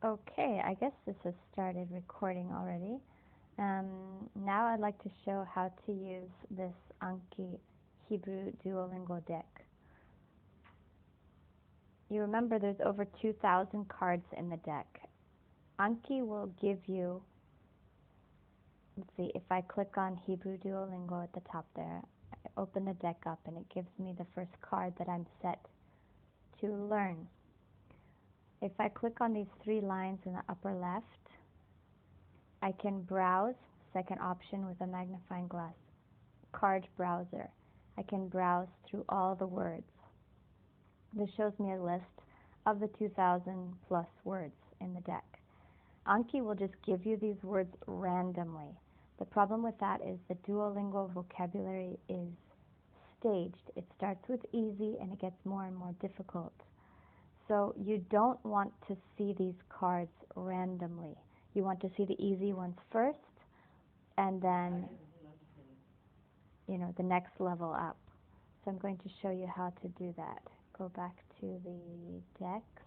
Okay, I guess this has started recording already. Now I'd like to show how to use this Anki Hebrew Duolingo deck. You remember there's over 2,000 cards in the deck. Anki will give you, let's see, if I click on Hebrew Duolingo at the top there, I open the deck up and it gives me the first card that I'm set to learn. If I click on these three lines in the upper left, I can browse, second option with a magnifying glass, card browser. I can browse through all the words. This shows me a list of the 2,000 plus words in the deck. Anki will just give you these words randomly. The problem with that is the Duolingo vocabulary is staged. It starts with easy and it gets more and more difficult. So you don't want to see these cards randomly. You want to see the easy ones first and then, the next level up. So I'm going to show you how to do that. Go back to the decks.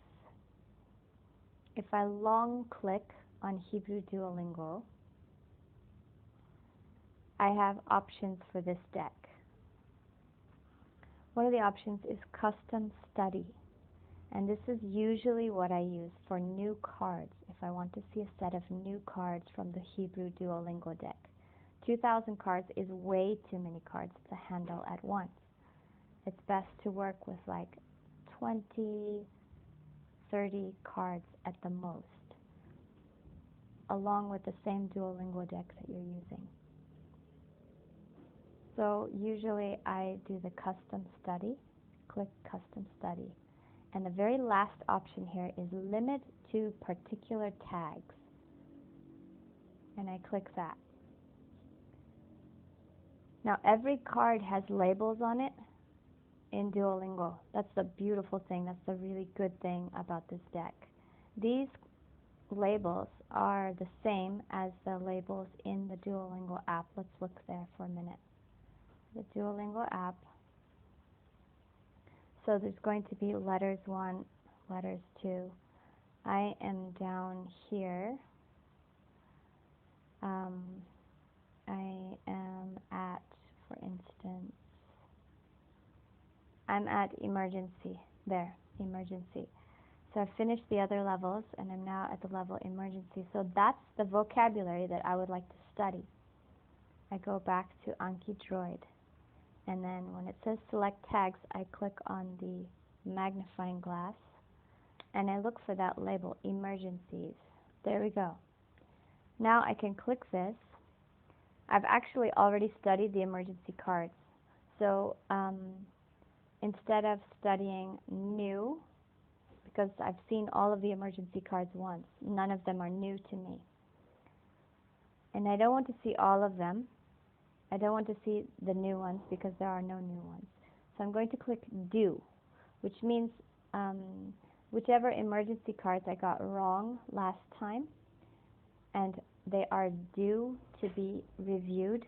If I long click on Hebrew Duolingo, I have options for this deck. One of the options is custom study. And this is usually what I use for new cards, if I want to see a set of new cards from the Hebrew Duolingo deck. 2,000 cards is way too many cards to handle at once. It's best to work with like 20, 30 cards at the most, along with the same Duolingo deck that you're using. So usually I do the custom study, click custom study. And the very last option here is limit to particular tags. And I click that. Now every card has labels on it in Duolingo. That's the beautiful thing. That's the really good thing about this deck. These labels are the same as the labels in the Duolingo app. Let's look there for a minute. The Duolingo app. So there's going to be letters 1, letters 2. I am down here. I am at, for instance, I'm at emergency. There, emergency. So I've finished the other levels and I'm now at the level emergency. So that's the vocabulary that I would like to study. I go back to Anki Droid. And then when it says select tags, I click on the magnifying glass and I look for that label, emergencies. There we go. Now I can click this. I've actually already studied the emergency cards. So instead of studying new, because I've seen all of the emergency cards once, none of them are new to me. And I don't want to see all of them. I don't want to see the new ones because there are no new ones. So I'm going to click do, which means whichever emergency cards I got wrong last time and they are due to be reviewed,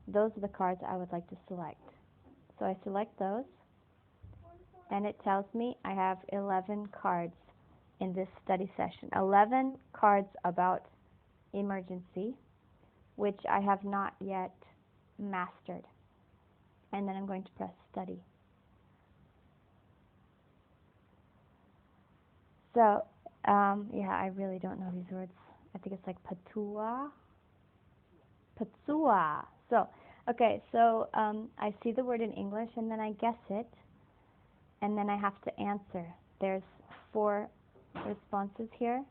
those are the cards I would like to select. So I select those and it tells me I have 11 cards in this study session. 11 cards about emergency, which I have not yet mastered. And then I'm going to press study. So, yeah, I really don't know these words. I think it's like patua. Patua. So, okay, so I see the word in English and then I guess it. And then I have to answer. There's 4 responses here.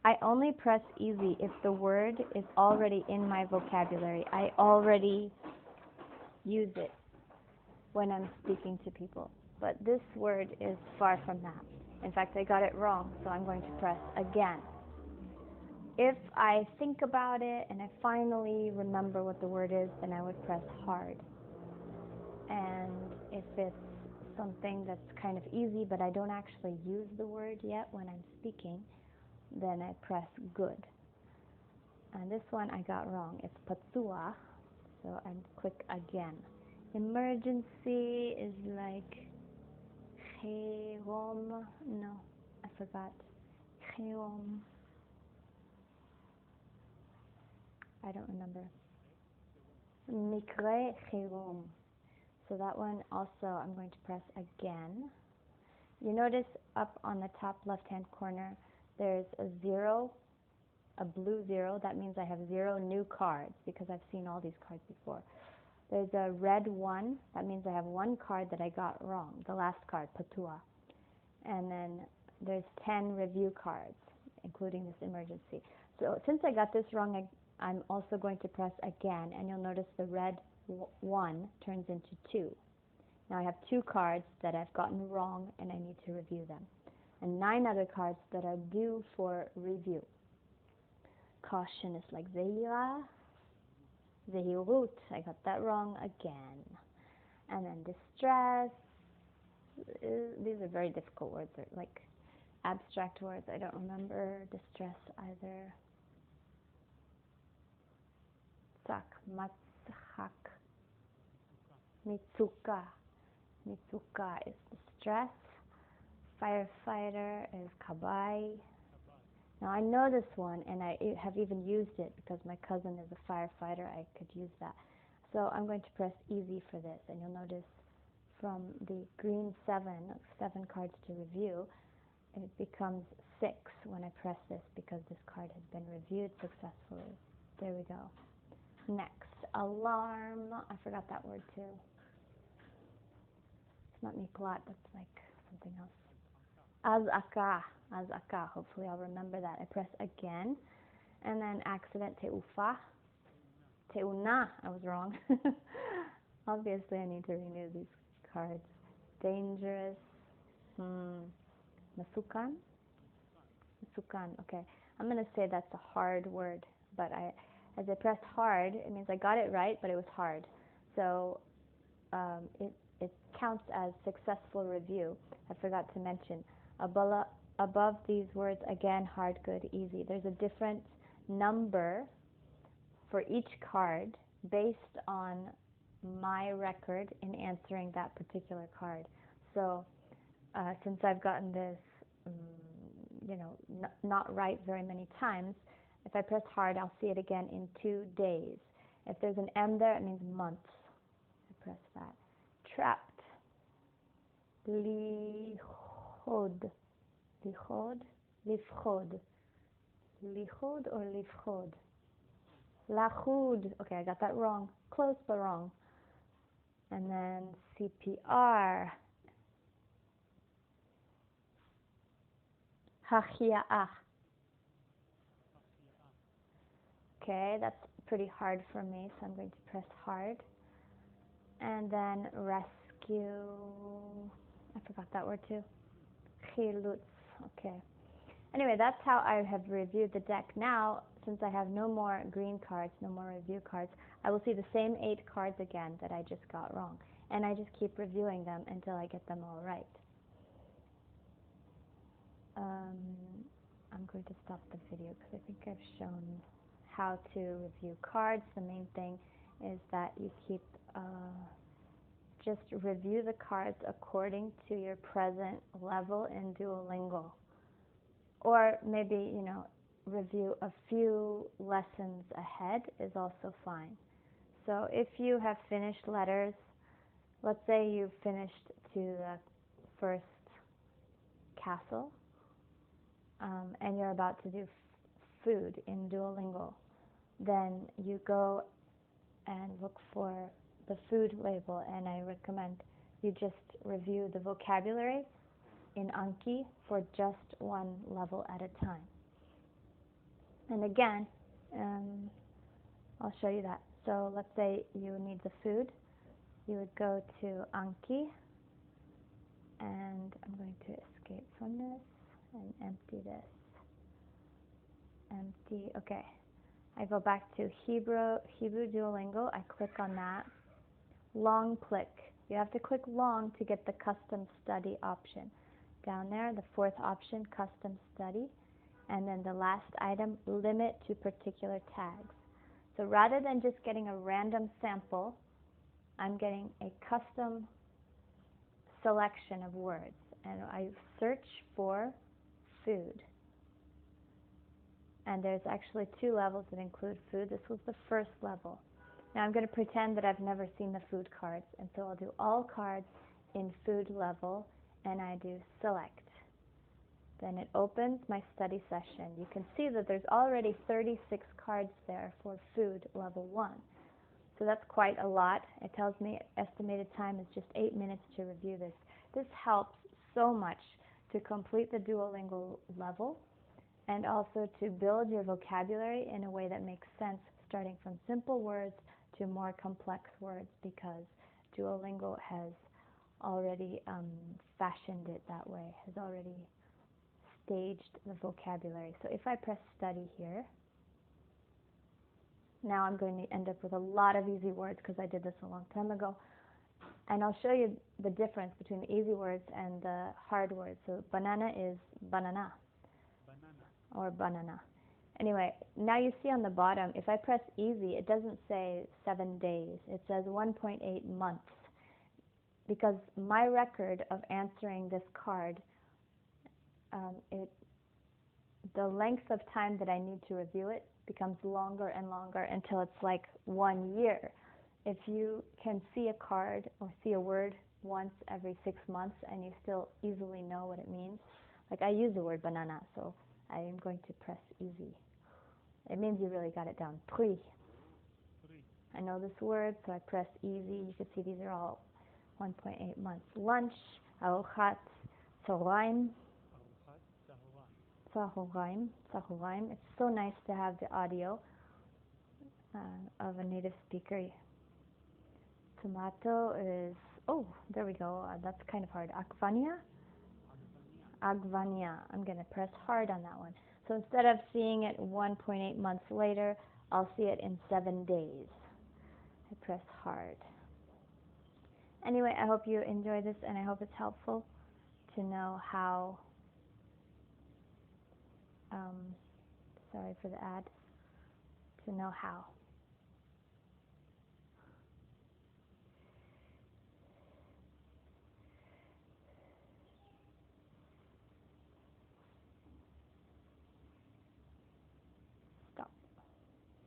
I only press easy if the word is already in my vocabulary. I already use it when I'm speaking to people. But this word is far from that. In fact, I got it wrong, so I'm going to press again. If I think about it and I finally remember what the word is, then I would press hard. And if it's something that's kind of easy, but I don't actually use the word yet when I'm speaking, then I press good. And this one I got wrong. It's patua, so I click again. Emergency is like חירום. No, I forgot. חירום. I don't remember. Mikre חירום. So that one also I'm going to press again. You notice up on the top left-hand corner there's a 0, a blue 0. That means I have 0 new cards because I've seen all these cards before. There's a red 1. That means I have 1 card that I got wrong, the last card, patua. And then there's 10 review cards, including this emergency. So since I got this wrong, I'm also going to press again, and you'll notice the red 1 turns into 2. Now I have 2 cards that I've gotten wrong, and I need to review them. And 9 other cards that are due for review. Caution is like zehira, zehirut. I got that wrong again. And then distress. These are very difficult words. They're like abstract words. I don't remember distress either. Sak, matzhak, mitsuka. Mitsuka is distress. Firefighter is kabai. Now I know this one, and I have even used it because my cousin is a firefighter. I could use that. So I'm going to press easy for this, and you'll notice from the green 7 cards to review, it becomes 6 when I press this because this card has been reviewed successfully. There we go. Next, alarm. I forgot that word too. It's not miklat, that's like something else. Azaka. Hopefully I'll remember that. I press again, and then accident teufa. Teuna. I was wrong. Obviously I need to renew these cards. Dangerous. Masukan. Masukan. Okay. I'm going to say that's a hard word, but as I pressed hard, it means I got it right, but it was hard. So it counts as successful review. I forgot to mention. Above these words, again, hard, good, easy. There's a different number for each card based on my record in answering that particular card. So since I've gotten this, not right very many times, if I press hard, I'll see it again in 2 days. If there's an M there, it means months. I press that. Trapped. Lichod. Lichod? Lifchod. Lichod or lifchod? Lachud. Okay, I got that wrong. Close but wrong. And then CPR. Hachia'ah. Okay, that's pretty hard for me, so I'm going to press hard. And then rescue. I forgot that word too. Chilutz. Okay. Anyway, that's how I have reviewed the deck. Now, since I have no more green cards, no more review cards, I will see the same 8 cards again that I just got wrong. And I just keep reviewing them until I get them all right. I'm going to stop the video because I think I've shown how to review cards. The main thing is that you keep just review the cards according to your present level in Duolingo. Or maybe, review a few lessons ahead is also fine. So if you have finished letters, let's say you've finished to the first castle, and you're about to do food in Duolingo, then you go and look for the food label, and I recommend you just review the vocabulary in Anki for just one level at a time. And again, I'll show you that. So let's say you need the food. You would go to Anki, and I'm going to escape from this and empty this. Empty. Okay. I go back to Hebrew Duolingo. I click on that. Long click. You have to click long to get the custom study option. Down there, the 4th option, custom study. And then the last item, limit to particular tags. So rather than just getting a random sample, I'm getting a custom selection of words. And I search for food. And there's actually 2 levels that include food. This was the first level. Now I'm going to pretend that I've never seen the food cards, and so I'll do all cards in food level, and I do select. Then it opens my study session. You can see that there's already 36 cards there for food level 1. So that's quite a lot. It tells me estimated time is just 8 minutes to review this. This helps so much to complete the Duolingo level and also to build your vocabulary in a way that makes sense, starting from simple words to more complex words, because Duolingo has already fashioned it that way, has already staged the vocabulary. So if I press study here, now I'm going to end up with a lot of easy words because I did this a long time ago. And I'll show you the difference between the easy words and the hard words. So banana is banana. Or banana. Anyway, now you see on the bottom, if I press easy, it doesn't say 7 days. It says 1.8 months. Because my record of answering this card, the length of time that I need to review it becomes longer and longer until it's like 1 year. If you can see a card or see a word once every 6 months and you still easily know what it means, like I use the word banana, so I am going to press easy. It means you really got it down. Pri. I know this word, so I press easy. You can see these are all 1.8 months. Lunch, arochat, tzahorayim. Tzahorayim. It's so nice to have the audio of a native speaker. Tomato is, oh, there we go. That's kind of hard. Agvania? Agvania. I'm going to press hard on that one. So instead of seeing it 1.8 months later, I'll see it in 7 days. I press hard. Anyway, I hope you enjoy this, and I hope it's helpful to know how, sorry for the ad, to know how.